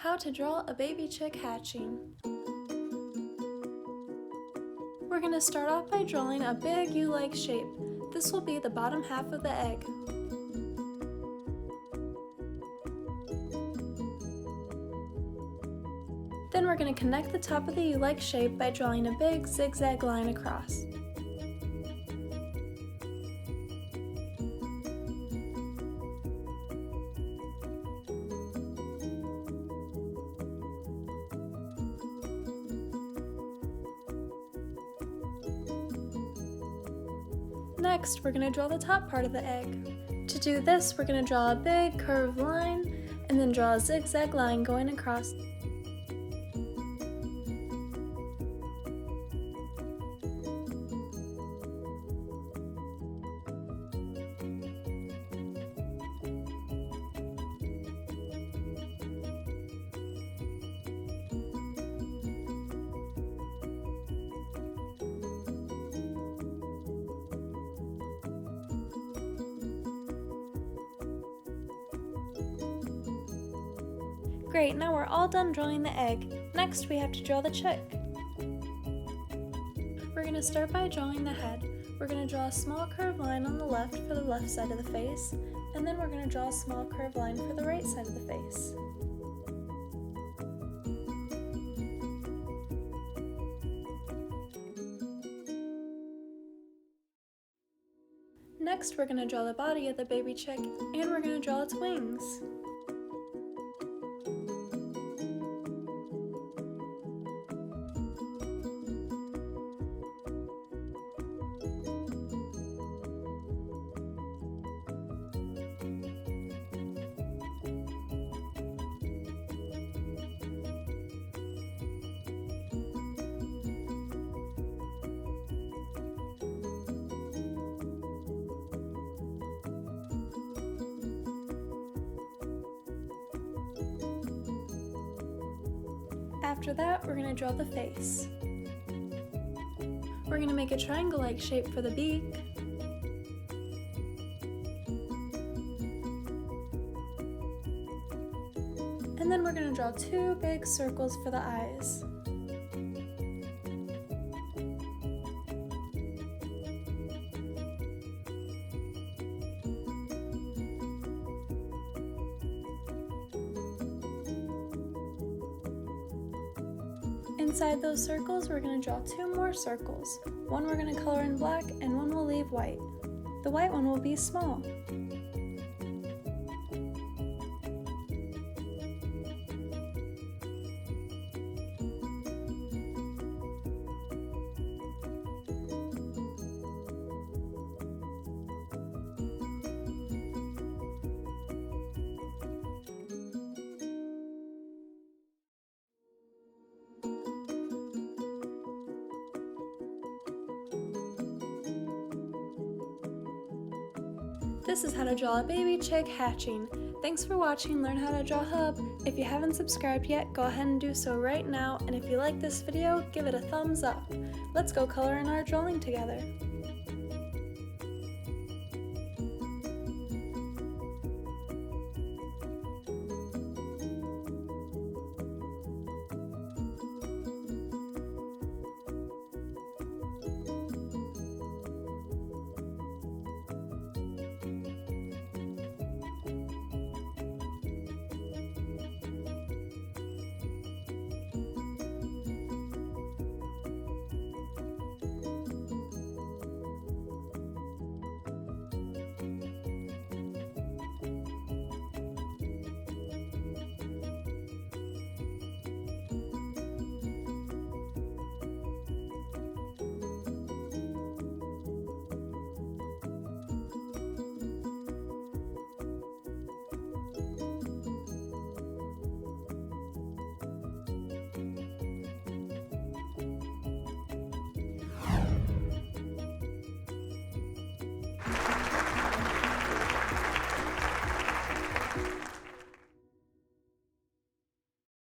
How to draw a baby chick hatching. We're going to start off by drawing a big U-like shape. This will be the bottom half of the egg. Then we're going to connect the top of the U-like shape by drawing a big zigzag line across. Next, we're going to draw the top part of the egg. To do this, we're going to draw a big curved line and then draw a zigzag line going across. Great, now we're all done drawing the egg. Next, we have to draw the chick. We're going to start by drawing the head. We're going to draw a small curved line on the left for the left side of the face, and then we're going to draw a small curved line for the right side of the face. Next, we're going to draw the body of the baby chick, and we're going to draw its wings. After that, we're going to draw the face. We're going to make a triangle-like shape for the beak. And then we're going to draw two big circles for the eyes. Inside those circles, we're going to draw two more circles. One we're going to color in black and one we'll leave white. The white one will be small. This is how to draw a baby chick hatching. Thanks for watching Learn How to Draw Hub. If you haven't subscribed yet, go ahead and do so right now, and if you like this video, give it a thumbs up. Let's go color in our drawing together.